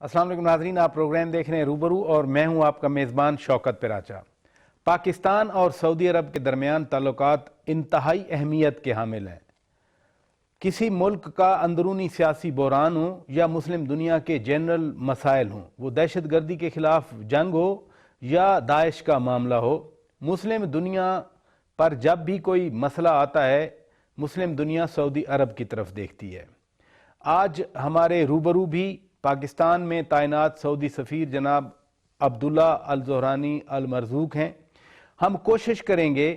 السلام علیکم ناظرین، آپ پروگرام دیکھ رہے ہیں روبرو اور میں ہوں آپ کا میزبان شوکت پراچا۔ پاکستان اور سعودی عرب کے درمیان تعلقات انتہائی اہمیت کے حامل ہیں۔ کسی ملک کا اندرونی سیاسی بحران ہو یا مسلم دنیا کے جنرل مسائل ہوں، وہ دہشت گردی کے خلاف جنگ ہو یا داعش کا معاملہ ہو، مسلم دنیا پر جب بھی کوئی مسئلہ آتا ہے، مسلم دنیا سعودی عرب کی طرف دیکھتی ہے۔ آج ہمارے روبرو بھی پاکستان میں تعینات سعودی سفیر جناب عبداللہ الزہرانی المرزوق ہیں۔ ہم کوشش کریں گے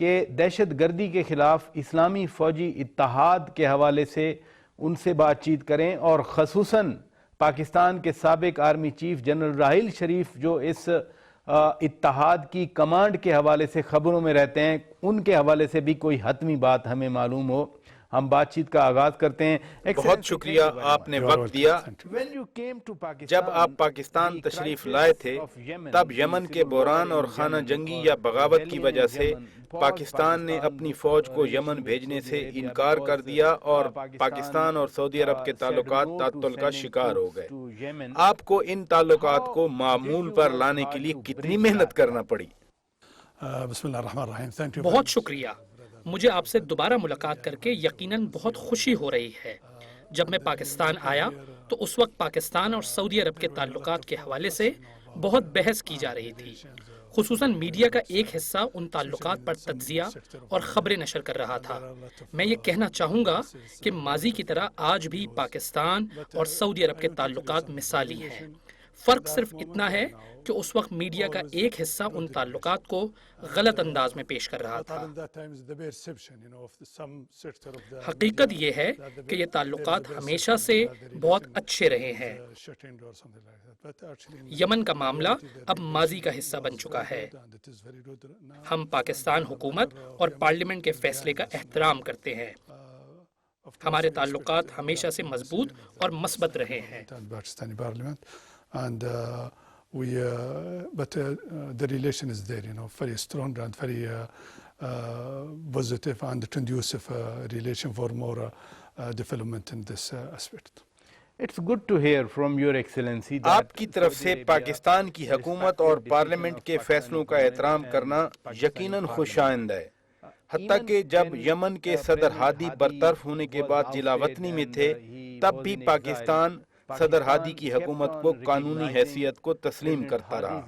کہ دہشت گردی کے خلاف اسلامی فوجی اتحاد کے حوالے سے ان سے بات چیت کریں، اور خصوصاً پاکستان کے سابق army chief general Raheel Sharif جو اس اتحاد کی کمانڈ کے حوالے سے خبروں میں رہتے ہیں، ان کے حوالے سے بھی کوئی حتمی بات ہمیں معلوم ہو۔ ہم بات چیت کا آغاز کرتے ہیں۔ بہت شکریہ، آپ نے وقت دیا۔ جب آپ پاکستان تشریف لائے تھے تب یمن کے بحران اور خانہ جنگی یا بغاوت کی وجہ سے پاکستان نے اپنی فوج کو یمن بھیجنے سے انکار کر دیا اور پاکستان اور سعودی عرب کے تعلقات تعطل کا شکار ہو گئے۔ آپ کو ان تعلقات کو معمول پر لانے کے لیے کتنی محنت کرنا پڑی؟ بسم اللہ الرحمن الرحیم۔ بہت شکریہ، مجھے آپ سے دوبارہ ملاقات کر کے یقیناً بہت خوشی ہو رہی ہے۔ جب میں پاکستان آیا تو اس وقت پاکستان اور سعودی عرب کے تعلقات کے حوالے سے بہت بحث کی جا رہی تھی، خصوصاً میڈیا کا ایک حصہ ان تعلقات پر تجزیہ اور خبریں نشر کر رہا تھا۔ میں یہ کہنا چاہوں گا کہ ماضی کی طرح آج بھی پاکستان اور سعودی عرب کے تعلقات مثالی ہیں۔ فرق صرف اتنا ہے کہ اس وقت میڈیا کا ایک حصہ ان تعلقات کو غلط انداز میں پیش کر رہا تھا۔ حقیقت یہ ہے کہ یہ تعلقات ہمیشہ سے بہت اچھے رہے ہیں۔ یمن کا معاملہ اب ماضی کا حصہ بن چکا ہے۔ ہم پاکستان حکومت اور پارلیمنٹ کے فیصلے کا احترام کرتے ہیں۔ ہمارے تعلقات ہمیشہ سے مضبوط اور مثبت رہے ہیں۔ But the relation is there, very strong and very positive and conducive relation for more development in this aspect. It's good to hear from your excellency that آپ کی طرف سے پاکستان کی حکومت اور پارلیمنٹ کے فیصلوں کا احترام کرنا یقیناً خوش آئند ہے، حتیٰ کہ جب یمن کے صدر ہادی برطرف ہونے کے بعد جلا وطنی میں تھے تب بھی پاکستان صدر ہادی کی حکومت کو قانونی حیثیت کو تسلیم کرتا رہا،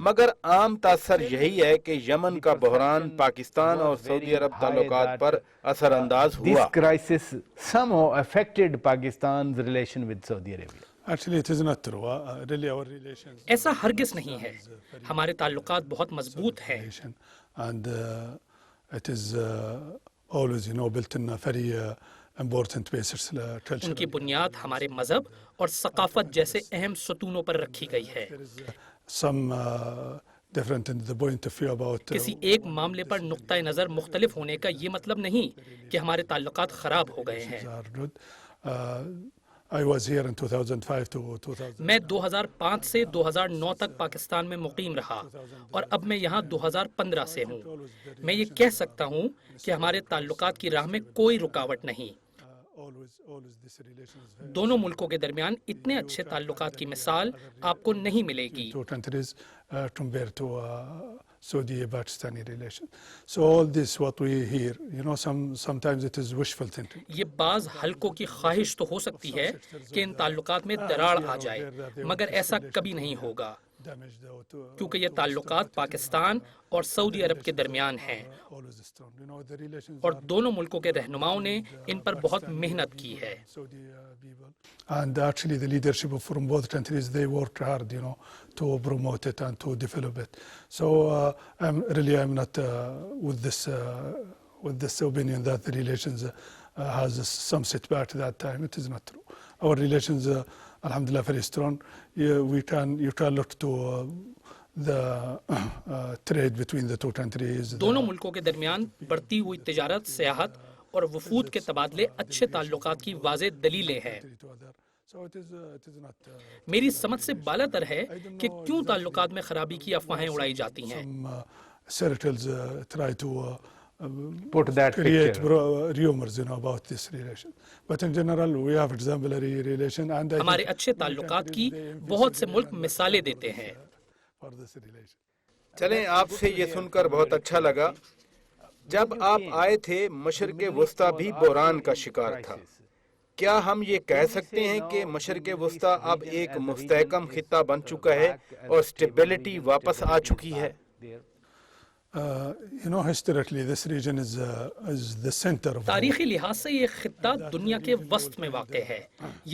مگر عام تاثر یہی ہے کہ یمن کا بحران پاکستان اور سعودی عرب تعلقات پر اثر انداز ہوا۔ This crisis somehow affected Pakistan's relation with Saudi Arabia. Actually, it is not true. Really, our relations. ایسا ہرگز نہیں ہے، ہمارے تعلقات بہت مضبوط ہیں۔ And it is always, built in a very important basis. ان کی بنیاد ہمارے مذہب اور ثقافت جیسے اہم ستونوں پر رکھی گئی ہے۔ Some different in the point of view about. کسی ایک معاملے پر نقطہ نظر مختلف ہونے کا یہ مطلب نہیں کہ ہمارے تعلقات خراب ہو گئے ہیں۔ I was here in 2005 to 2000. میں 2005 سے 2009 تک پاکستان میں مقیم رہا اور اب میں یہاں 2015 سے ہوں۔ میں یہ کہہ سکتا ہوں کہ ہمارے تعلقات کی راہ میں کوئی رکاوٹ نہیں۔ دونوں ملکوں کے درمیان اتنے اچھے تعلقات کی مثال آپ کو نہیں ملے گی۔ Two countries compared to Saudi-Pakistani relations. So all this what we hear, sometimes it is wishful thinking. یہ بعض حلقوں کی خواہش تو ہو سکتی ہے کہ ان تعلقات میں دراڑ آ جائے، مگر ایسا کبھی نہیں ہوگا، کیونکہ یہ تعلقات پاکستان اور سعودی عرب کے درمیان ہیں اور دونوں ملکوں کے رہنماؤں نے ان پر بہت محنت کی ہے۔ And actually the leadership from both countries, they worked hard, to promote it and to develop it. So I'm not with this opinion that the relations has some setback that time. It is not true. Our relations, alhamdulillah, very strong. You can look to the trade between the two countries. دونوں ملکوں کے درمیان بڑھتی ہوئی تجارت، سیاحت اور وفود کے تبادلے اچھے تعلقات کی واضح دلیلیں ہیں۔ میری سمجھ سے بالا تر ہے کہ کیوں تعلقات میں خرابی کی افواہیں اڑائی جاتی ہیں۔ Circles try to put that create picture. rumors, about this relation. But in general, we have exemplary relation, and I ہمارے think اچھے تعلقات کی بہت سے ملک مثالیں دیتے ہیں. for this relation. چلیں آپ سے یہ سن کر بہت اچھا لگا. جب آپ آئے تھے مشرق وسطیٰ بھی بحران کا شکار تھا. کیا ہم یہ کہہ سکتے ہیں کہ مشرق وسطیٰ اب ایک مستحکم خطہ بن چکا ہے اور سٹیبلٹی واپس آ چکی ہے؟ Historically, this region is the center of the world. تاریخی لحاظ سے یہ خطہ دنیا کے وسط میں واقع ہے.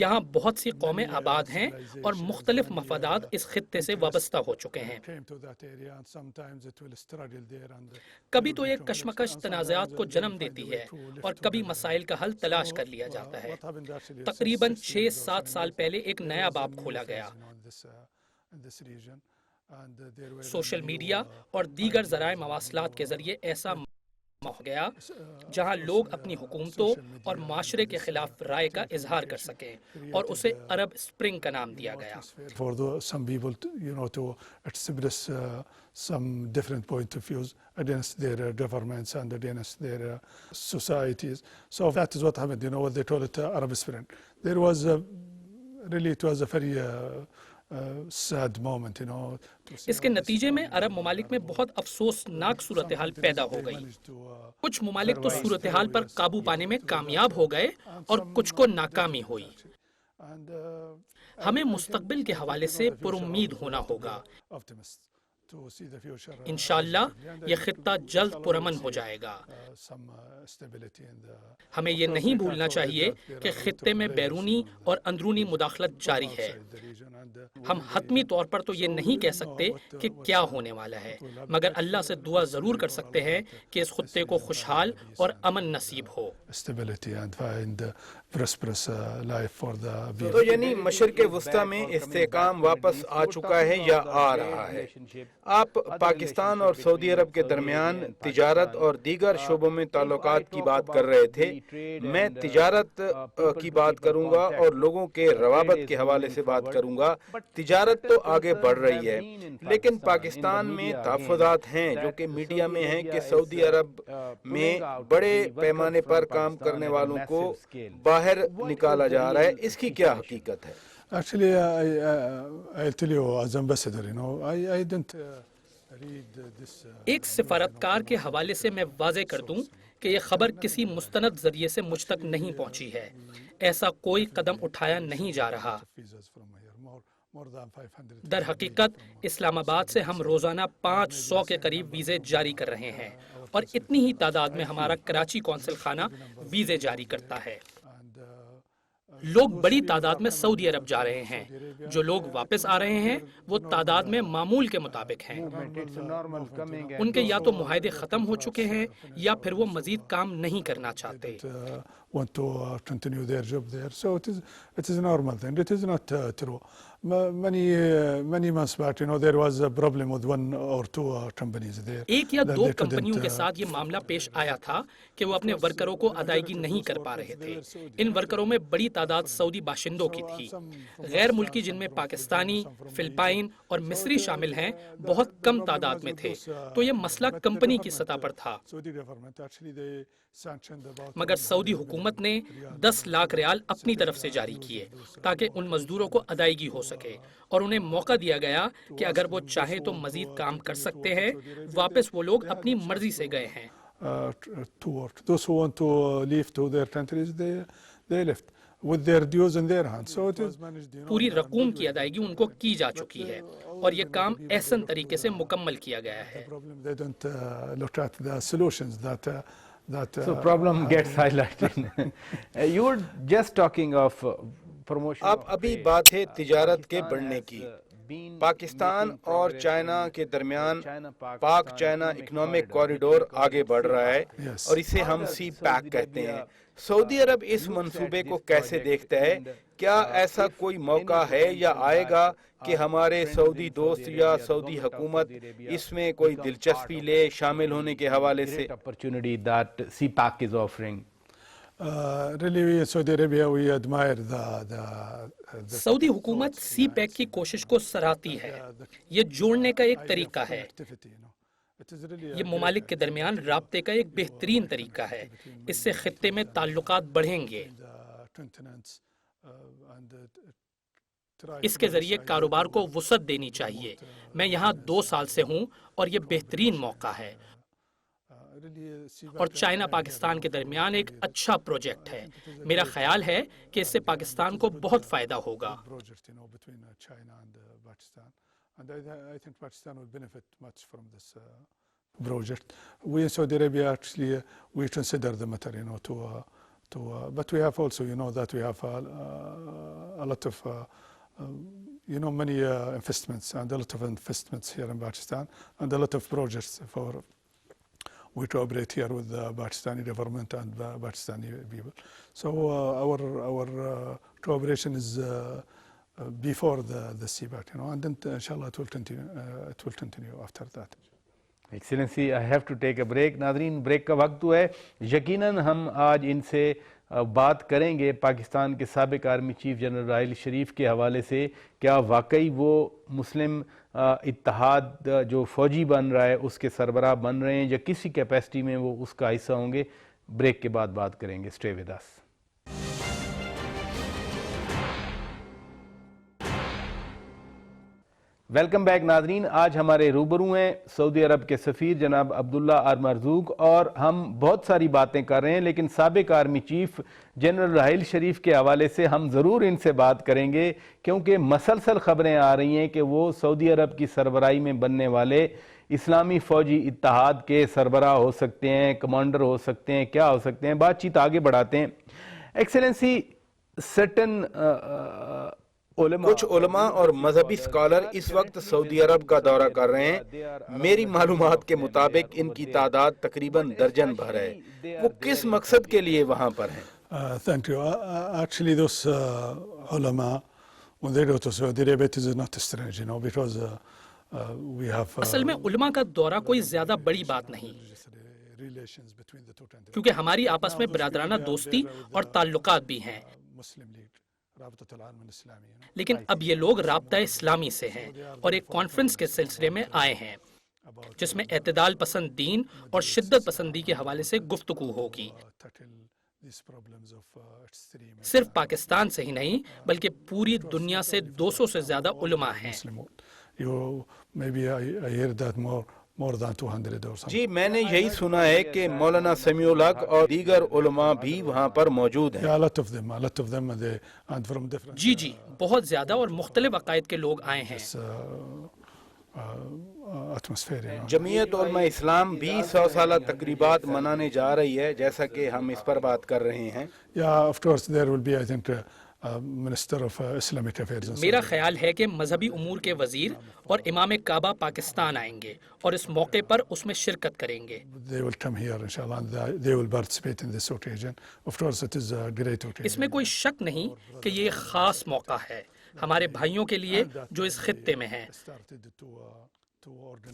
یہاں بہت سی قومیں آباد ہیں اور مختلف مفادات اس خطے سے وابستہ ہو چکے ہیں. Came to that area, and sometimes it will struggle there, and کبھی تو یہ کشمکش تنازعات کو جنم دیتی ہے اور کبھی مسائل کا حل تلاش کر لیا جاتا ہے. تقریباً 6-7 سال پہلے ایک نیا باب کھولا گیا. in this region, and there were social media اور دیگر ذرائع مواصلات کے ذریعے ایسا ہو گیا جہاں لوگ اپنی حکومتوں اور معاشرے کے خلاف رائے کا اظہار کر سکیں اور اسے عرب اسپرنگ کا نام دیا گیا. for some people to express some different point of views against their governments and against their societies. So that is what happened, what they call it Arab Spring. There was really, it was a very sad moment, اس کے نتیجے میں عرب ممالک میں بہت افسوسناک صورتحال پیدا ہو گئی. کچھ ممالک تو صورتحال پر قابو پانے میں کامیاب ہو گئے اور کچھ کو ناکامی ہوئی. ہمیں مستقبل کے حوالے سے پرامید ہونا ہوگا. انشاءاللہ یہ خطہ جلد پرامن ہو جائے گا. ہمیں یہ نہیں بھولنا چاہیے کہ خطے میں بیرونی اور اندرونی مداخلت جاری ہے. ہم حتمی طور پر تو یہ نہیں کہہ سکتے کہ کیا ہونے والا ہے، مگر اللہ سے دعا ضرور کر سکتے ہیں کہ اس خطے کو خوشحال اور امن نصیب ہو. تو یعنی مشرق وسطیٰ میں استحکام واپس آ چکا ہے یا آ رہا ہے؟ آپ پاکستان اور سعودی عرب کے درمیان تجارت اور دیگر شعبوں میں تعلقات کی بات کر رہے تھے. میں تجارت کی بات کروں گا اور لوگوں کے روابط کے حوالے سے بات کروں گا. تجارت تو آگے بڑھ رہی ہے، لیکن پاکستان میں تحفظات ہیں جو کہ میڈیا میں ہیں کہ سعودی عرب میں بڑے پیمانے پر کام کرنے والوں کو باہر نکالا جا رہا ہے. اس کی کیا حقیقت ہے؟ Actually, I'll tell you, as ambassador, I didn't read this. ایک سفارتکار کے حوالے سے میں واضح کر دوں کہ یہ خبر کسی مستند ذریعے سے مجھ تک نہیں پہنچی ہے. ایسا کوئی قدم اٹھایا نہیں جا رہا. در حقیقت اسلام آباد سے ہم روزانہ 500 کے قریب ویزے جاری کر رہے ہیں اور اتنی ہی تعداد میں ہمارا کراچی کونسل خانہ ویزے جاری کرتا ہے. لوگ بڑی تعداد میں سعودی عرب جا رہے ہیں. جو لوگ واپس آ رہے ہیں وہ تعداد میں معمول کے مطابق ہیں. ان کے یا تو معاہدے ختم ہو چکے ہیں یا پھر وہ مزید کام نہیں کرنا چاہتے. Want to continue their job there, so it is a normal thing. It is not true. Many months back, there was a problem with one or two companies there. ایک یا دو کمپنیوں کے ساتھ یہ معاملہ پیش آیا تھا کہ وہ اپنے ورکروں کو ادائیگی نہیں کر پا رہے تھے. ان ورکروں میں بڑی تعداد سعودی باشندوں کی تھی. غیر ملکی جن میں پاکستانی، فلپائن اور مصری شامل ہیں بہت کم تعداد میں تھے. تو یہ مسئلہ کمپنی کی سطح پر تھا. مگر سعودی حکومت نے 10 لاکھ ریال اپنی طرف سے جاری کیے تاکہ ان مزدوروں کو ادائیگی ہو سکے اور انہیں موقع دیا گیا کہ اگر وہ چاہیں تو مزید کام کر سکتے ہیں. واپس وہ لوگ اپنی مرضی سے گئے ہیں. Those who want to leave to their countries, they left with their dues in their hands. So it is managed. پوری رقوم کی ادائیگی ان کو کی جا چکی ہے اور یہ کام احسن طریقے سے مکمل کیا گیا ہے. They don't look at the solutions that So problem gets highlighted. You were just talking of promotion. اب ابھی بات ہے تجارت کے بڑھنے کی. پاکستان اور چائنا کے درمیان پاک چائنا اکنامک کوریڈور آگے بڑھ رہا ہے اور اسے ہم سی پیک کہتے ہیں. سعودی عرب اس منصوبے کو کیسے دیکھتا ہے؟ کیا ایسا کوئی موقع ہے یا آئے گا کہ ہمارے سعودی دوست یا سعودی حکومت اس میں کوئی دلچسپی لے شامل ہونے کے حوالے سے؟ Opportunity that CPAC is offering. Really, Saudi Arabia, we admire the سعودی حکومت سی پیک کی کوشش کو سراہتی ہے. یہ جوڑنے کا ایک طریقہ ہے. یہ ممالک کے درمیان رابطے کا ایک بہترین طریقہ ہے. اس سے خطے میں تعلقات بڑھیں گے. اس کے ذریعے کاروبار کو وسعت دینی چاہیے. میں یہاں 2 سال سے ہوں اور یہ بہترین موقع ہے. اور چائنا پاکستان کے درمیان ایک اچھا پروجیکٹ ہے. میرا خیال ہے کہ اس سے پاکستان کو بہت فائدہ ہوگا. project. We in Saudi Arabia actually we consider the matter, but we have also, that we have a lot of, many investments and a lot of investments here in Pakistan and a lot of projects for we cooperate here with the Pakistani government and the Pakistani people. So our cooperation is before the CPAC, and then inshallah it will continue after that. Excellency I have to take a break. ناظرین break کا وقت ہوا ہے. یقیناً ہم آج ان سے بات کریں گے پاکستان کے سابق army chief general Raheel Sharif کے حوالے سے. کیا واقعی وہ مسلم اتحاد جو فوجی بن رہا ہے اس کے سربراہ بن رہے ہیں یا کسی کیپیسٹی میں وہ اس کا حصہ ہوں گے؟ بریک کے بعد بات کریں گے. Stay with us. Welcome back ناظرین. آج ہمارے روبرو ہیں سعودی عرب کے سفیر جناب عبداللہ آر مرزوق اور ہم بہت ساری باتیں کر رہے ہیں لیکن سابق army chief general Raheel Sharif کے حوالے سے ہم ضرور ان سے بات کریں گے کیونکہ مسلسل خبریں آ رہی ہیں کہ وہ سعودی عرب کی سربراہی میں بننے والے اسلامی فوجی اتحاد کے سربراہ ہو سکتے ہیں، کمانڈر ہو سکتے ہیں، کیا ہو سکتے ہیں. بات چیت آگے بڑھاتے ہیں. ایکسیلنسی سرٹن کچھ علماء اور مذہبی اسکالر اس وقت سعودی عرب کا دورہ کر رہے ہیں. میری معلومات کے مطابق ان کی تعداد تقریباً درجن بھر ہے. وہ کس مقصد کے لیے وہاں پر ہیں؟ Thank you. Actually, those ulama, when they go to Saudi Arabia, it is not strange, because we have. اصل میں علماء کا دورہ کوئی زیادہ بڑی بات نہیں کیونکہ ہماری آپس میں برادرانہ دوستی اور تعلقات بھی ہیں. لیکن اب یہ لوگ رابطہ اسلامی سے ہیں اور ایک کانفرنس کے سلسلے میں آئے ہیں جس میں اعتدال پسند دین اور شدت پسندی کے حوالے سے گفتگو ہوگی. صرف پاکستان سے ہی نہیں بلکہ پوری دنیا سے 200 سے زیادہ علماء ہیں. جی میں نے یہی سنا ہے کہ مولانا سمیع الحق اور دیگر علماء بھی وہاں پر موجود ہیں. جی بہت زیادہ اور مختلف عقائد کے لوگ آئے ہیں. جمعیت علماء اسلام بھی 100 سالہ تقریبات منانے جا رہی ہے جیسا کہ ہم اس پر بات کر رہے ہیں. میرا خیال ہے کہ مذہبی امور کے وزیر اور امام کعبہ پاکستان آئیں گے اور اس موقع پر اس میں شرکت کریں گے. اس میں کوئی شک نہیں کہ یہ ایک خاص موقع ہے ہمارے بھائیوں کے لیے جو اس خطے میں ہیں.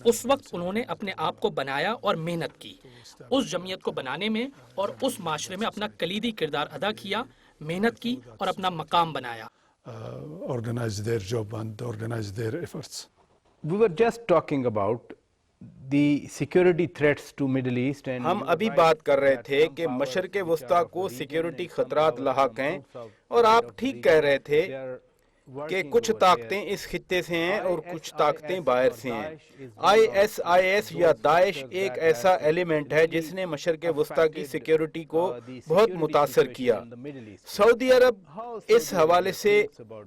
اس وقت انہوں نے اپنے آپ کو بنایا اور محنت کی. اس جمعیت کو بنانے میں اور اس معاشرے میں اپنا کلیدی کردار ادا کیا، محنت کی اور اپنا مقام بنایا. We were just talking about the security threats to Middle East and ہم ابھی بات کر رہے تھے کہ مشرق وسطیٰ کو سیکیورٹی خطرات لاحق ہیں اور آپ ٹھیک کہہ رہے تھے کہ کچھ طاقتیں اس خطے سے ہیں اور کچھ طاقتیں باہر سے ہیں. ISIS یا داعش ایک ایسا ایلیمنٹ ہے جس نے مشرق وسطیٰ کی سیکیورٹی کو بہت متاثر کیا. سعودی عرب اس حوالے سے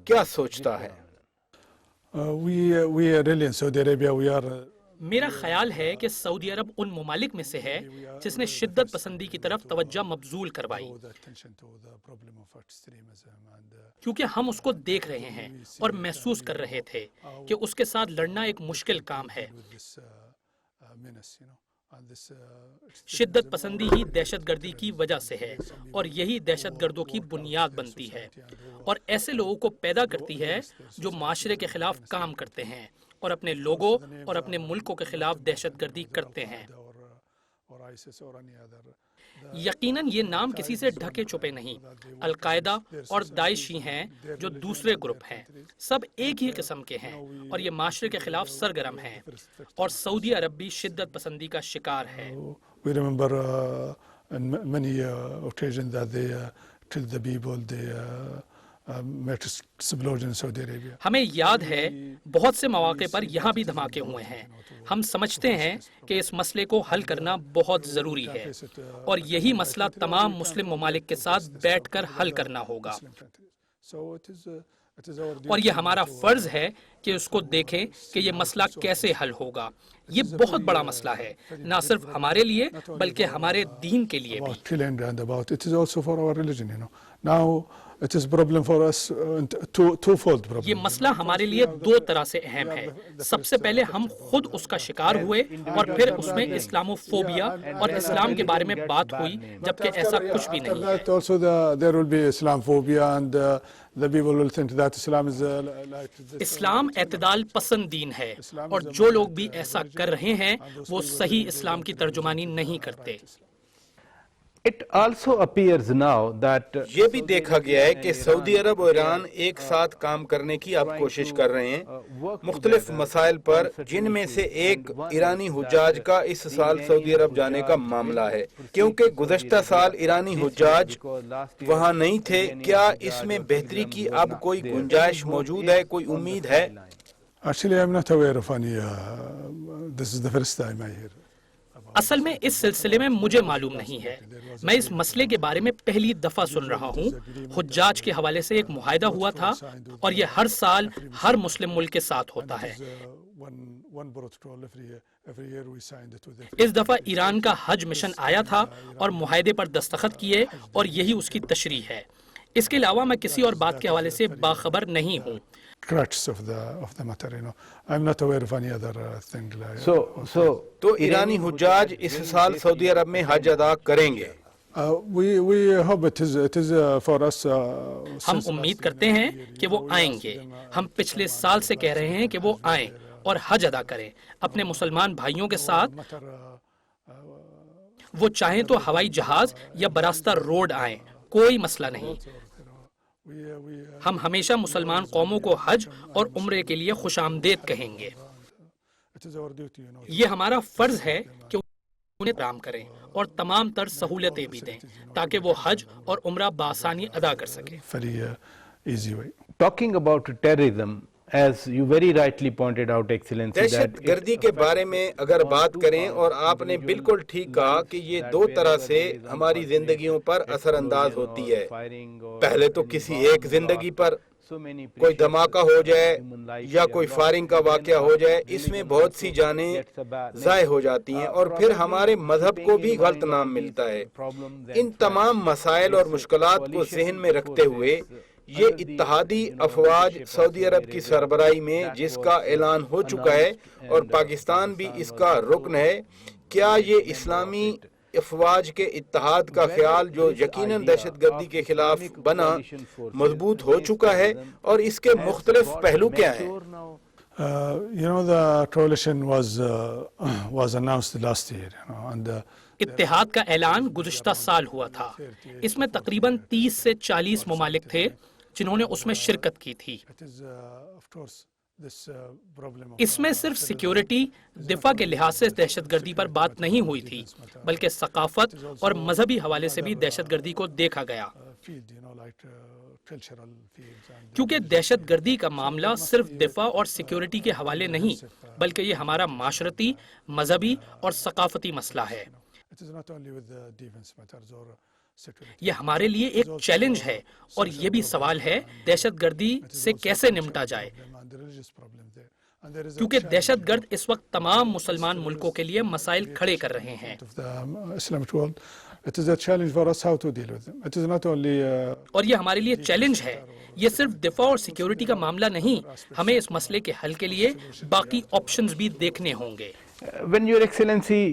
کیا سوچتا ہے؟ میرا خیال ہے کہ سعودی عرب ان ممالک میں سے ہے جس نے شدت پسندی کی طرف توجہ مبذول کروائی کیونکہ ہم اس کو دیکھ رہے ہیں اور محسوس کر رہے تھے کہ اس کے ساتھ لڑنا ایک مشکل کام ہے. شدت پسندی ہی دہشت گردی کی وجہ سے ہے اور یہی دہشت گردوں کی بنیاد بنتی ہے اور ایسے لوگوں کو پیدا کرتی ہے جو معاشرے کے خلاف کام کرتے ہیں اور اپنے لوگوں اور اپنے ملکوں کے خلاف دہشت گردی کرتے ہیں. or ISIS or any other. یقیناً یہ نام کسی سے ڈھکے چھپے نہیں. القاعدہ اور داعش ہی ہیں جو دوسرے گروپ ہیں. سب ایک ہی قسم کے ہیں اور یہ معاشرے کے خلاف سرگرم ہیں اور سعودی عرب بھی شدت پسندی کا شکار ہے. We remember on many occasions that they tell the people they met explosion in Saudi Arabia. ہمیں یاد ہے بہت سے مواقع پر یہاں بھی دھماکے ہوئے ہیں. ہم سمجھتے ہیں کہ اس مسئلے کو حل کرنا بہت ضروری ہے اور یہی مسئلہ تمام مسلم ممالک کے ساتھ بیٹھ کر حل کرنا ہوگا. اور یہ ہمارا فرض ہے کہ اس کو دیکھیں کہ یہ مسئلہ کیسے حل ہوگا. یہ بہت بڑا مسئلہ ہے نہ صرف ہمارے لیے بلکہ ہمارے دین کے لیے بھی. It is also for our religion, you know. Now it is problem for us, twofold problem. یہ مسئلہ ہمارے لیے دو طرح سے اہم ہے. سب سے پہلے ہم خود اس کا شکار ہوئے اور پھر اس میں اسلامو فوبیا اور اسلام کے بارے میں بات ہوئی جبکہ ایسا کچھ بھی نہیں ہے. Also there will be Islamophobia and the people will think that Islam is like this. اسلام اعتدال پسند دین ہے اور جو لوگ بھی ایسا کر رہے ہیں وہ صحیح اسلام کی ترجمانی نہیں کرتے. It also appears now that یہ بھی دیکھا گیا ہے کہ سعودی عرب اور ایران ایک ساتھ کام کرنے کی اب کوشش کر رہے ہیں مختلف مسائل پر، جن میں سے ایک ایرانی حجاج کا اس سال سعودی عرب جانے کا معاملہ ہے، کیونکہ گزشتہ سال ایرانی حجاج وہاں نہیں تھے. کیا اس میں بہتری کی اب کوئی گنجائش موجود ہے، کوئی امید ہے؟ Actually, I'm not aware of any. This is the first time I hear. اصل میں اس سلسلے میں مجھے معلوم نہیں ہے. میں اس مسئلے کے بارے میں پہلی دفعہ سن رہا ہوں. حجاج کے حوالے سے ایک معاہدہ ہوا تھا اور یہ ہر سال ہر مسلم ملک کے ساتھ ہوتا ہے. اس دفعہ ایران کا حج مشن آیا تھا اور معاہدے پر دستخط کیے اور یہی اس کی تشریح ہے. اس کے علاوہ میں کسی اور بات کے حوالے سے باخبر نہیں ہوں. Crux of the matter, you know. I'm not aware of any other thing like. تو ایرانی حجاج اس سال سعودی عرب میں حج ادا کریں گے. We hope it is for us. ہم امید کرتے ہیں کہ وہ آئیں گے. ہم پچھلے سال سے کہہ رہے ہیں کہ وہ آئیں اور حج ادا کریں اپنے مسلمان بھائیوں کے ساتھ. وہ چاہیں تو ہوائی جہاز یا براستہ روڈ آئیں، کوئی مسئلہ نہیں. ہم ہمیشہ مسلمان قوموں کو حج اور عمرے کے لیے خوش آمدید کہیں گے. یہ ہمارا فرض ہے کہ انہیں احترام کریں اور تمام تر سہولتیں بھی دیں تاکہ وہ حج اور عمرہ بآسانی ادا کر سکیں. talking about terrorism, as you very rightly pointed out, Excellency, دہشت گردی کے بارے میں اگر بات کریں، اور آپ نے بالکل ٹھیک کہا کہ یہ دو طرح سے ہماری زندگیوں پر اثر انداز ہوتی ہے. پہلے تو کسی ایک زندگی پر کوئی دھماکہ ہو جائے یا کوئی فائرنگ کا واقعہ ہو جائے، اس میں بہت سی جانیں ضائع ہو جاتی ہیں اور پھر ہمارے مذہب کو بھی غلط نام ملتا ہے. ان تمام مسائل اور مشکلات کو ذہن میں رکھتے ہوئے یہ اتحادی افواج سعودی عرب کی سربراہی میں جس کا اعلان ہو چکا ہے اور پاکستان بھی اس کا رکن ہے، کیا یہ اسلامی افواج کے اتحاد کا خیال جو یقیناً دہشت گردی کے خلاف بنا مضبوط ہو چکا ہے اور اس کے مختلف پہلو کیا ہیں؟ You know, the coalition was announced last year, you know, and اتحاد کا اعلان گزشتہ سال ہوا تھا. اس میں تقریباً 30 سے 40 ممالک تھے جنہوں نے اس میں شرکت کی تھی. اس میں صرف سیکیورٹی، دفاع کے لحاظ سے دہشت گردی پر بات نہیں ہوئی تھی بلکہ ثقافت اور مذہبی حوالے سے بھی دہشت گردی کو دیکھا گیا. کیونکہ دہشت گردی کا معاملہ صرف دفاع اور سیکیورٹی کے حوالے نہیں بلکہ یہ ہمارا معاشرتی، مذہبی اور ثقافتی مسئلہ ہے. یہ ہمارے لیے ایک چیلنج ہے اور یہ بھی سوال ہے دہشت گردی سے کیسے نمٹا جائے، کیونکہ دہشت گرد اس وقت تمام مسلمان ملکوں کے لیے مسائل کھڑے کر رہے ہیں. اور یہ ہمارے لیے چیلنج ہے. یہ صرف دفاع اور سیکیورٹی کا معاملہ نہیں، ہمیں اس مسئلے کے حل کے لیے باقی آپشنز بھی دیکھنے ہوں گے. when your excellency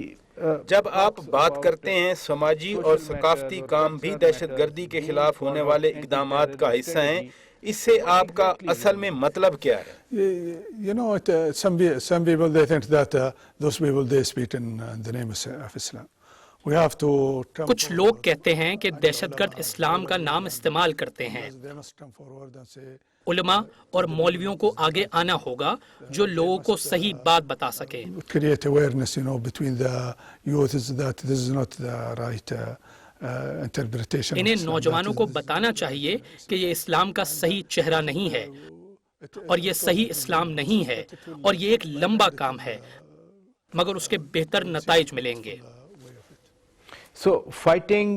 جب آپ بات کرتے ہیں سماجی اور ثقافتی کام بھی دہشت گردی کے خلاف ہونے والے اقدامات کا حصہ ہیں، اس سے آپ کا اصل میں مطلب کیا ہے؟ You know, some people they think that those people they speak in the name of Islam. We have to come کچھ لوگ کہتے ہیں کہ دہشت گرد اسلام کا نام استعمال کرتے ہیں. they must come forward and say علماء اور مولویوں کو آگے آنا ہوگا جو لوگوں کو صحیح بات بتا سکے. create awareness, between the youth is that this is not the right interpretation. انہیں نوجوانوں کو بتانا چاہیے کہ یہ اسلام کا صحیح چہرہ نہیں ہے اور یہ صحیح اسلام نہیں ہے اور یہ ایک لمبا کام ہے مگر اس کے بہتر نتائج ملیں گے. So fighting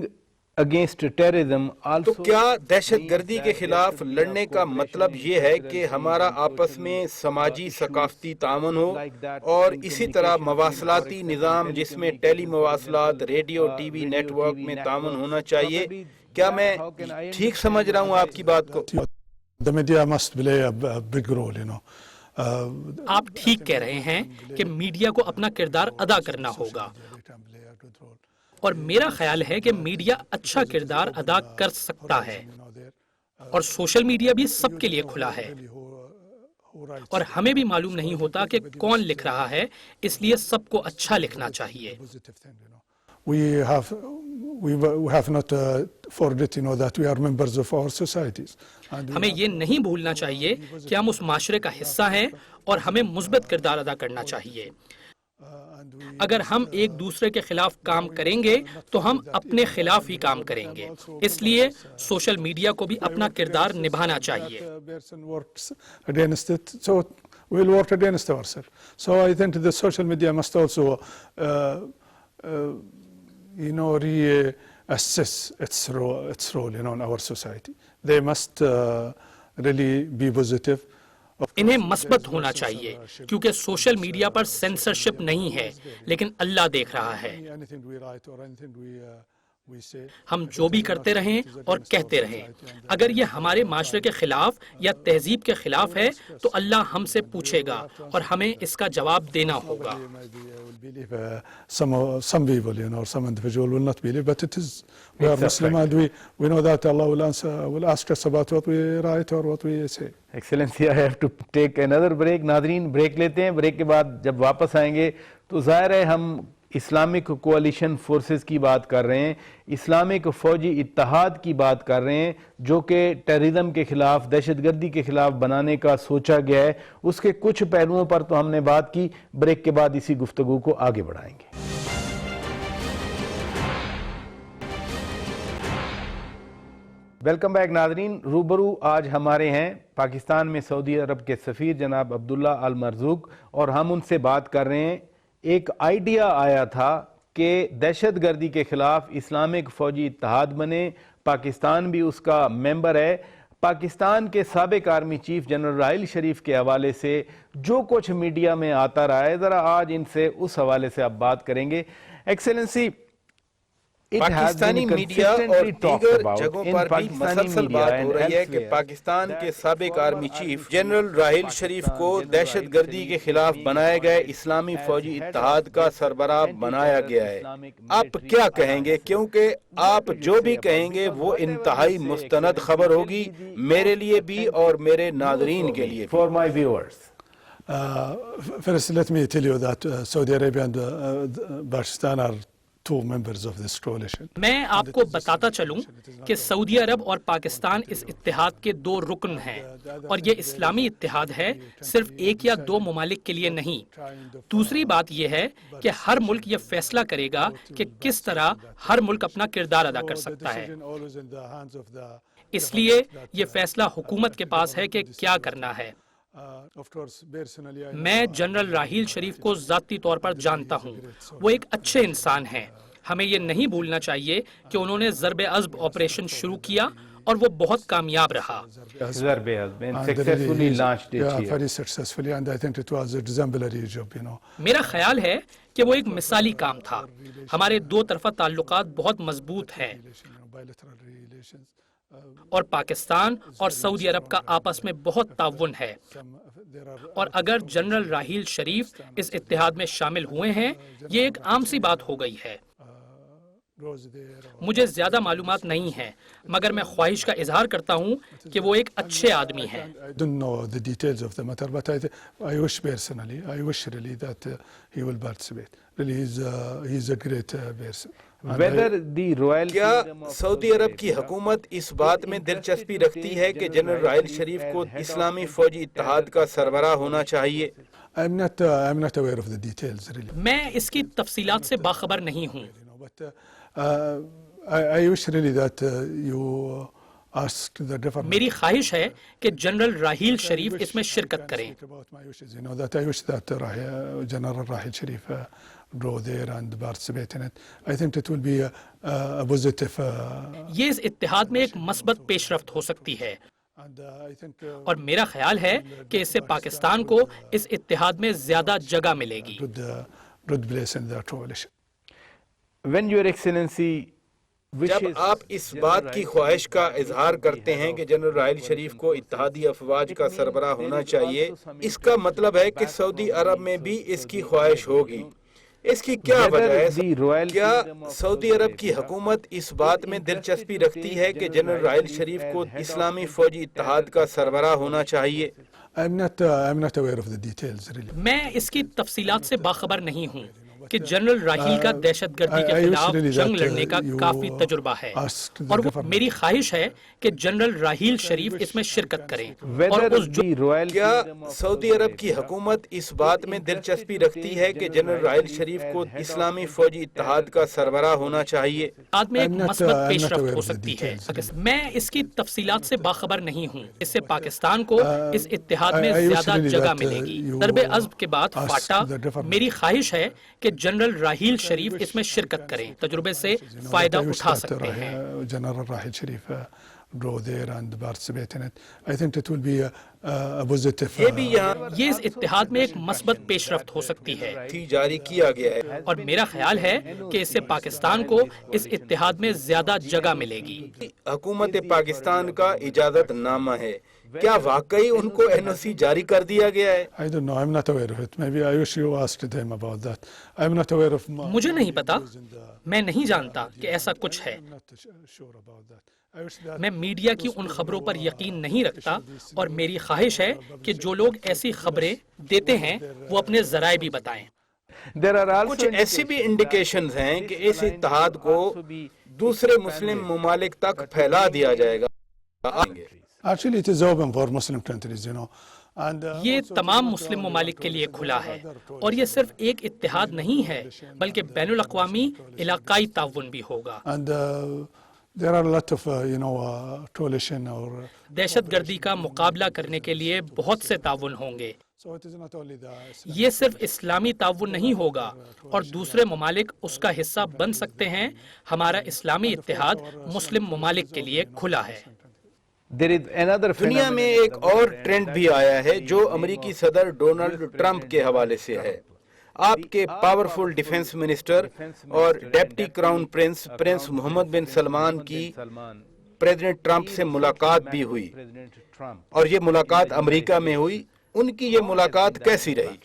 against terrorism تو also کیا دہشت گردی کے خلاف لڑنے کا مطلب یہ ہے کہ ہمارا آپس میں سماجی ثقافتی تعاون ہو اور اسی طرح مواصلاتی نظام جس میں ٹیلی مواصلات radio TV network میں تعاون ہونا چاہیے؟ کیا میں ٹھیک سمجھ رہا ہوں آپ کی بات کو؟ The media must play a big role, آپ ٹھیک کہہ رہے ہیں کہ میڈیا کو اپنا کردار ادا کرنا ہوگا اور میرا خیال ہے کہ میڈیا اچھا کردار ادا کر سکتا ہے اور سوشل میڈیا بھی سب کے لیے کھلا ہے اور ہمیں بھی معلوم نہیں ہوتا کہ کون لکھ رہا ہے، اس لیے سب کو اچھا لکھنا چاہیے. We have not forget, that we are members of our societies. ہمیں یہ نہیں بھولنا چاہیے کہ ہم اس معاشرے کا حصہ ہیں اور ہمیں مثبت کردار ادا کرنا چاہیے. اگر ہم ایک دوسرے کے خلاف کام کریں گے تو ہم اپنے خلاف ہی کام کریں گے، اس لیے سوشل میڈیا کو بھی اپنا کردار نبھانا چاہیے. Person works against it, so we'll work against ourselves. So I think the social media must also, reassess its role, in our society. They must really be positive. انہیں مثبت ہونا چاہیے کیونکہ سوشل میڈیا پر سینسرشپ نہیں ہے لیکن اللہ دیکھ رہا ہے. Anything we write or anything we say. ہم جو بھی کرتے رہیں اور کہتے رہیں اگر یہ ہمارے معاشرے کے خلاف یا تہذیب کے خلاف ہے تو اللہ ہم سے پوچھے گا اور ہمیں اس کا جواب دینا ہوگا. Believe some people, or some individual will not believe, but it is we are Muslim and we know that Allah will ask us about what we write or what we say. Excellency, I have to take another break. ناظرین break لیتے ہیں. Break کے بعد جب واپس آئیں گے تو ظاہر ہے ہم اسلامک کوalition فورسز کی بات کر رہے ہیں، اسلامک فوجی اتحاد کی بات کر رہے ہیں جو کہ ٹیررزم کے خلاف، دہشت گردی کے خلاف بنانے کا سوچا گیا ہے. اس کے کچھ پہلوؤں پر تو ہم نے بات کی. بریک کے بعد اسی گفتگو کو آگے بڑھائیں گے. ویلکم بیک ناظرین. روبرو آج ہمارے ہیں پاکستان میں سعودی عرب کے سفیر جناب عبداللہ المرزوق اور ہم ان سے بات کر رہے ہیں. ایک آئیڈیا آیا تھا کہ دہشت گردی کے خلاف اسلامک فوجی اتحاد بنے، پاکستان بھی اس کا ممبر ہے. پاکستان کے سابق army chief general Raheel Sharif کے حوالے سے جو کچھ میڈیا میں آتا رہا ہے، ذرا آج ان سے اس حوالے سے آپ بات کریں گے. ایکسیلنسی، پاکستانی میڈیا اور دیگر جگہوں پر بھی مسلسل بات ہو رہی ہے کہ پاکستان کے سابق army chief general Raheel Sharif کو دہشت گردی کے خلاف بنائے گئے اسلامی فوجی اتحاد کا سربراہ بنایا گیا ہے. آپ کیا کہیں گے؟ کیونکہ آپ جو بھی کہیں گے وہ انتہائی مستند خبر ہوگی میرے لیے بھی اور میرے ناظرین کے لیے. For my viewers. First, let me tell you that Saudi Arabia and Pakistan are two members of this coalition. میں آپ کو بتاتا چلوں کہ سعودی عرب اور پاکستان اس اتحاد کے دو رکن ہیں اور یہ اسلامی اتحاد ہے، صرف ایک یا دو ممالک کے لیے نہیں. دوسری بات یہ ہے کہ ہر ملک یہ فیصلہ کرے گا کہ کس طرح ہر ملک اپنا کردار ادا کر سکتا ہے. اس لیے یہ فیصلہ حکومت کے پاس ہے کہ کیا کرنا ہے. میں جنرل راحیل شریف کو ذاتی طور پر جانتا ہوں، وہ ایک اچھے انسان ہیں. ہمیں یہ نہیں بھولنا چاہیے کہ انہوں نے ضرب عضب آپریشن شروع کیا اور وہ بہت کامیاب رہا. Zarb Azb successfully launched it here. Very successfully, and I think it was an exemplary job, میرا خیال ہے کہ وہ ایک مثالی کام تھا. ہمارے دو طرفہ تعلقات بہت مضبوط ہیں اور پاکستان اور سعودی عرب کا آپس میں بہت تعاون ہے. اور اگر جنرل راحیل شریف اس اتحاد میں شامل ہوئے ہیں، یہ ایک عام سی بات ہو گئی ہے. grows there. مجھے زیادہ معلومات نہیں ہیں مگر میں خواہش کا اظہار کرتا ہوں کہ وہ ایک اچھے آدمی ہیں. I don't know the details of the matter, but I wish personally, I wish really that he will participate. Really, he's a great person. And whether the royal کیا kingdom of سعودی عرب کی حکومت اس بات میں دلچسپی رکھتی ہے کہ جنرل راحیل شریف کو اسلامی فوجی اتحاد کا سربراہ ہونا چاہیے؟ I'm not aware of the details really. میں اس کی تفصیلات سے باخبر نہیں ہوں. But I wish really that you ask the different. میری خواہش ہے کہ جنرل راحیل شریف اس میں شرکت کریں. About my wishes, that I wish that General Rahil Sharif go there and participate in it. I think it will be a positive. یہ اس اتحاد میں ایک مثبت پیش رفت ہو سکتی ہے And I think اور میرا خیال ہے کہ اس سے پاکستان کو اس اتحاد میں زیادہ جگہ ملے گی. good place in the coalition. when your excellency جب wishes آپ اس بات کی خواہش کا اظہار کرتے ہیں کہ جنرل راحیل شریف کو اتحادی افواج کا سربراہ ہونا چاہیے، اس کا مطلب ہے کہ سعودی عرب میں بھی اس کی خواہش ہوگی. اس کی کیا وجہ ہے؟ the royal کیا kingdom of سعودی عرب کی حکومت اس بات میں دلچسپی رکھتی ہے کہ جنرل راحیل شریف کو اسلامی فوجی اتحاد کا سربراہ ہونا چاہیے؟ I'm not aware of the details really. میں اس کی تفصیلات سے باخبر نہیں ہوں کہ جنرل راحیل کا دہشت گردی کے I wish خلاف really جنگ that, لڑنے کا you کافی تجربہ ہے ask the اور وہ government. میری خواہش ہے کہ جنرل راحیل شریف اس میں شرکت کریں اور whether اس the royal کیا kingdom of سعودی عرب کی حکومت اس بات میں دلچسپی رکھتی ہے کہ جنرل راحیل شریف کو اسلامی فوجی اتحاد کا سربراہ ہونا چاہیے؟ اتحاد میں ایک I'm not- مثبت I'm پیش not رفت aware ہو of the سکتی ہے. details. میں اس کی تفصیلات سے باخبر نہیں ہوں. اس سے پاکستان کو اس اتحاد میں I wish زیادہ really جگہ that, ملے گی. you ضرب عضب کے بعد ask فاٹا the different- میری خواہش ہے کہ جنرل راحیل شریف اس میں شرکت کریں، تجربے سے فائدہ I wish اٹھا that, سکتے ہیں. General Rahil Sharif go there and participate in it. I think it will be a positive. یہ بھی یہاں یہ اس اتحاد میں ایک مثبت پیش رفت ہو سکتی ہے تھی جاری کیا گیا ہے. اور میرا خیال ہے کہ اس سے پاکستان کو اس اتحاد میں زیادہ جگہ ملے گی. حکومت پاکستان کا اجازت نامہ ہے، کیا واقعی ان کو NOC جاری کر دیا گیا ہے؟ I don't know. I'm not aware of it. Maybe I wish you asked them about that. I'm not aware of. مجھے نہیں پتا، میں نہیں جانتا کہ ایسا کچھ ہے. I'm not sure about that. I wish that. میں میڈیا کی ان خبروں پر یقین نہیں رکھتا اور میری خواہش ہے کہ جو لوگ ایسی خبریں دیتے ہیں وہ اپنے ذرائع بھی بتائیں. there are also کچھ ایسی بھی انڈیکیشنز ہیں کہ اس اتحاد کو دوسرے مسلم ممالک تک پھیلا دیا جائے گا. Actually, it is open for Muslim countries, And یہ تمام مسلم ممالک کے لیے کھلا ہے اور یہ صرف ایک اتحاد نہیں ہے بلکہ بین الاقوامی علاقائی تعاون بھی ہوگا. And there are a lot of, coalition or. دہشت گردی کا مقابلہ کرنے کے لیے بہت سے تعاون ہوں گے. So it is not only the. یہ صرف اسلامی تعاون نہیں ہوگا اور دوسرے ممالک اس کا حصہ بن سکتے ہیں. ہمارا اسلامی اتحاد مسلم ممالک کے لیے کھلا ہے. there is another دنیا میں ایک اور ٹرینڈ بھی آیا ہے جو امریکی صدر ڈونلڈ ٹرمپ کے حوالے سے ہے. آپ کے پاورفل ڈیفنس منسٹر اور ڈیپٹی کراؤن پرنس محمد بن سلمان کی پریزیڈنٹ ٹرمپ سے ملاقات بھی ہوئی اور یہ ملاقات امریکہ میں ہوئی. ان کی یہ ملاقات کیسی رہی؟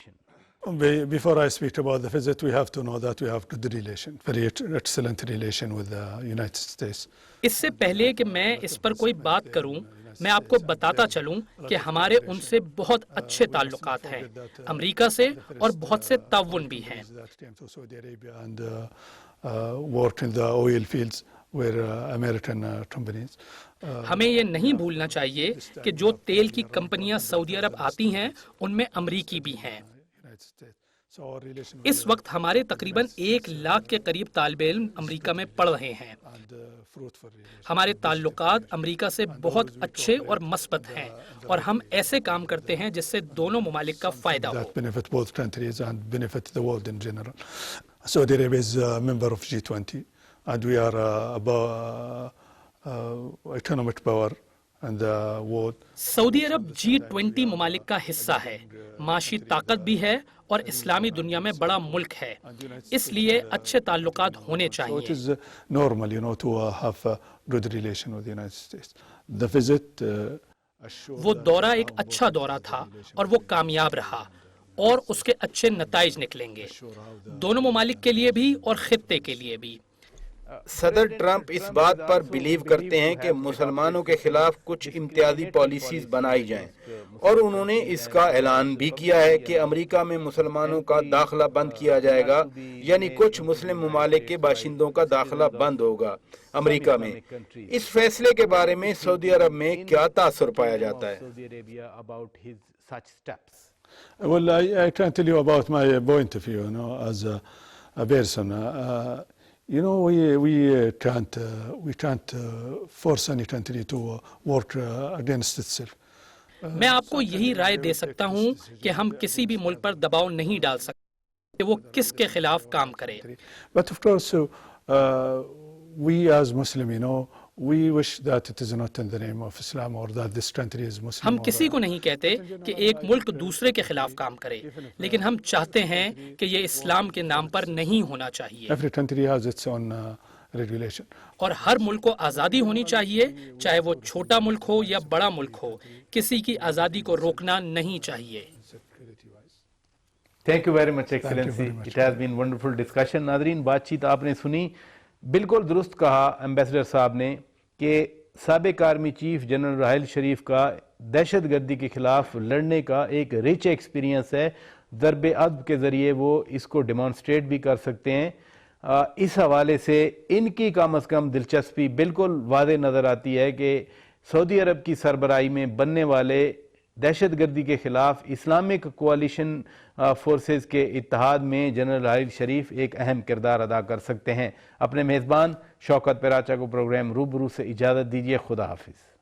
Before I speak about the visit, we have to know that we have good relation, very excellent relation with the United States. اس سے پہلے کہ میں اس پر کوئی بات کروں میں آپ کو بتاتا چلوں کہ ہمارے ان سے بہت اچھے تعلقات ہیں، امریکہ سے، اور بہت سے تعاون بھی ہیں. That came to Saudi Arabia and worked in the oil fields where American companies. ہمیں یہ نہیں بھولنا چاہیے کہ جو تیل کی کمپنیاں سعودی عرب آتی ہیں ان میں امریکی بھی ہیں. United States. So our relation اس وقت ہمارے تقریباً 1 لاکھ کے قریب طالب علم امریکہ میں پڑھ رہے ہیں. and fruitful relation. ہمارے تعلقات امریکہ سے بہت اچھے اور مثبت ہیں اور ہم ایسے کام کرتے ہیں جس سے دونوں ممالک کا فائدہ ہو. That benefit both countries and benefit the world in general. Saudi Arabia is a member of G20 and we are economic power in the world. Saudi Arab G20 ممالک کا حصہ ہے، معاشی طاقت بھی ہے اور اسلامی دنیا میں بڑا ملک ہے، اس لیے اچھے تعلقات ہونے So it چاہیے. is normal, to have a good relation with the United States. The visit assured وہ دورہ ایک اچھا دورہ تھا اور وہ کامیاب رہا اور اس کے اچھے نتائج نکلیں گے، دونوں ممالک کے لیے بھی اور خطے کے لیے بھی. صدر ٹرمپ اس بات پر بلیو کرتے ہیں کہ مسلمانوں کے خلاف کچھ امتیازی پالیسیز بنائی جائیں، اور انہوں نے اس کا اعلان بھی کیا ہے کہ امریکہ میں مسلمانوں کا داخلہ بند کیا جائے گا، یعنی کچھ مسلم ممالک کے باشندوں کا داخلہ بند ہوگا امریکہ میں۔ اس فیصلے کے بارے میں سعودی عرب میں کیا تاثر پایا جاتا ہے؟ Well, I can tell you about my point of view, as a person. We can't force any country to work against itself. میں آپ کو یہی رائے دے سکتا ہوں کہ ہم کسی بھی ملک پر دباؤ نہیں ڈال سکتے کہ وہ کس کے خلاف کام کرے۔ But of course, we as Muslim, we wish that it is not in the name of Islam or that this country is Muslim. ہم کسی کو نہیں کہتے کہ ایک ملک دوسرے کے خلاف کام کرے، لیکن ہم چاہتے ہیں کہ یہ اسلام کے نام پر نہیں ہونا چاہیے۔ Every country has its own regulation. اور ہر ملک کو آزادی ہونی چاہیے، چاہے وہ چھوٹا ملک ہو یا بڑا ملک ہو، کسی کی آزادی کو روکنا نہیں چاہیے۔ Thank you very much excellency, it has been wonderful discussion. ناظرین، بات چیت آپ نے سنی، بالکل درست کہا ایمبیسڈر صاحب نے کہ سابق army chief general Raheel Sharif کا دہشت گردی کے خلاف لڑنے کا ایک رچ ایکسپیرینس ہے، ضرب عضب کے ذریعے وہ اس کو ڈیمانسٹریٹ بھی کر سکتے ہیں۔ اس حوالے سے ان کی کم از کم دلچسپی بالکل واضح نظر آتی ہے کہ سعودی عرب کی سربراہی میں بننے والے دہشت گردی کے خلاف اسلامک کوalition فورسز کے اتحاد میں جنرل راحیل شریف ایک اہم کردار ادا کر سکتے ہیں۔ اپنے میزبان شوکت پراچا کو پروگرام روبرو سے اجازت دیجیے۔ خدا حافظ۔